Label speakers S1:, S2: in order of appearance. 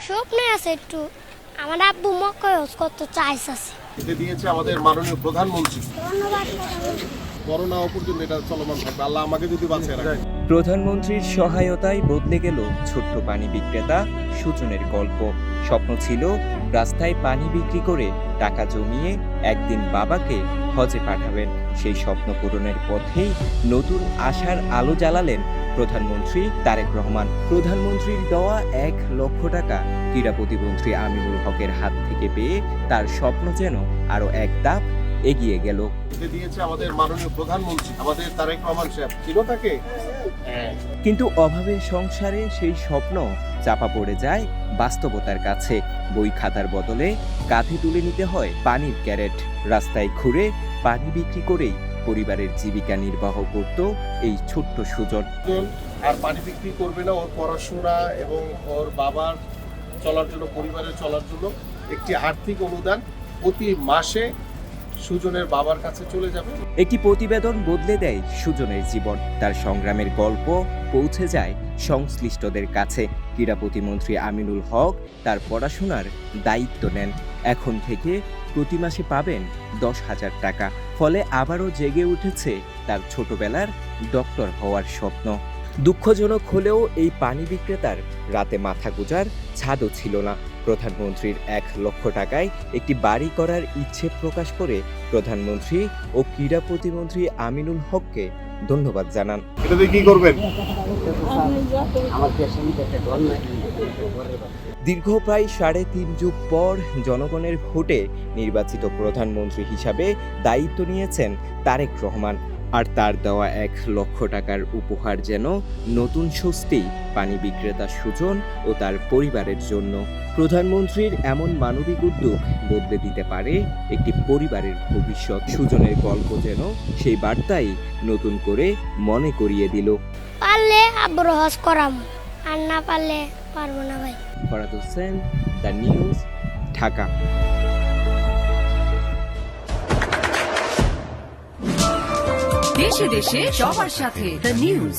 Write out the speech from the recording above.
S1: স্বপ্নে আছে একটু আমার আব্বু মক্কায় হজ করতে চাইছে।
S2: এটা দিয়েছে আমাদের মাননীয় প্রধানমন্ত্রী।
S1: ধন্যবাদ।
S2: করোনা পর্যন্ত এটা চলমান থাকবে, আল্লাহ আমাকে যদি বাঁচিয়ে রাখে।
S3: প্রধানমন্ত্রীর সহায়তায় বদলে গেল ছোট্ট পানি বিক্রেতা সুজনের গল্প। স্বপ্ন ছিল রাস্তায় পানি বিক্রি করে টাকা জমিয়ে একদিন বাবাকে হজে পাঠাবেন। সেই স্বপ্ন পূরণের পথেই নতুন আশার আলো জ্বালালেন প্রধানমন্ত্রী তারেক রহমান। প্রধানমন্ত্রীর দেওয়া 1 লক্ষ টাকা ক্রীড়া প্রতিমন্ত্রী আমিনুল হকের হাত থেকে পেয়ে তার স্বপ্ন যেন আরো এক ধাপ এগিয়ে গেল।
S2: এটা দিয়েছে আমাদের মাননীয় প্রধানমন্ত্রী, আমাদের তারেক রহমান সাহেব। চিনো তাকে?
S3: কিন্তু অভাবের সংসারে সেই স্বপ্ন চাপা পড়ে যায় বাস্তবতার কাছে। বই খাতার বদলে কাঁধে তুলে নিতে হয় পানির ক্যারেট। রাস্তায় ঘুরে পানি বিক্রি করেই পরিবারের জীবিকা নির্বাহ করত এই ছোট্ট সুজন।
S2: আর পানি বিক্রি করবে না, ওর পড়াশোনা এবং ওর বাবার চলার জন্য, পরিবারের চলার জন্য একটি আর্থিক অনুদান প্রতি মাসে সুজনের বাবার কাছে চলে যাবে।
S3: একটি প্রতিবেদন বদলে দেয় সুজনের জীবন। তার সংগ্রামের গল্প পৌঁছে যায় সংশ্লিষ্টদের কাছে। ক্রীড়া প্রতিমন্ত্রী আমিনুল হক তার পড়াশোনার দায়িত্ব নেন। এখন থেকে প্রতি মাসে পাবেন 10,000 টাকা। ফলে আবারও জেগে উঠেছে তার ছোটবেলার ডক্টর হওয়ার স্বপ্ন। দুঃখজনক হলেও এই পানি বিক্রেতার রাতে মাথা গোঁজার ছাদও ছিল না। প্রধানমন্ত্রীর 1 লক্ষ টাকায় একটি বাড়ি করার ইচ্ছে প্রকাশ করে প্রধানমন্ত্রী ও ক্রীড়া প্রতিমন্ত্রী আমিনুল হককে ধন্যবাদ জানান।
S2: এটা দিয়ে কি করবেন?
S3: দীর্ঘ প্রায় 3.5 যুগ পর জনগণের ভোটে নির্বাচিত প্রধানমন্ত্রী হিসাবে দায়িত্ব নিয়েছেন তারেক রহমান। আর তার দেওয়া 1 লক্ষ টাকার উপহার যেন নতুন স্বস্তি পানি বিক্রেতা সুজন ও তার পরিবারের জন্য। প্রধানমন্ত্রীর এমন মানবিক উদ্যোগ বদলে দিতে পারে একটি পরিবারের ভবিষ্যৎ। সুজনের গল্প যেন সেই বার্তাই নতুন করে মনে করিয়ে দিল।
S1: পারলে আব্বুর হজ করাম, আর না পারলে পারবো না ভাই।
S3: Farhad Hossain, the news, Dhaka.
S4: দেশে দেশে সবার সাথে দ্য নিউজ।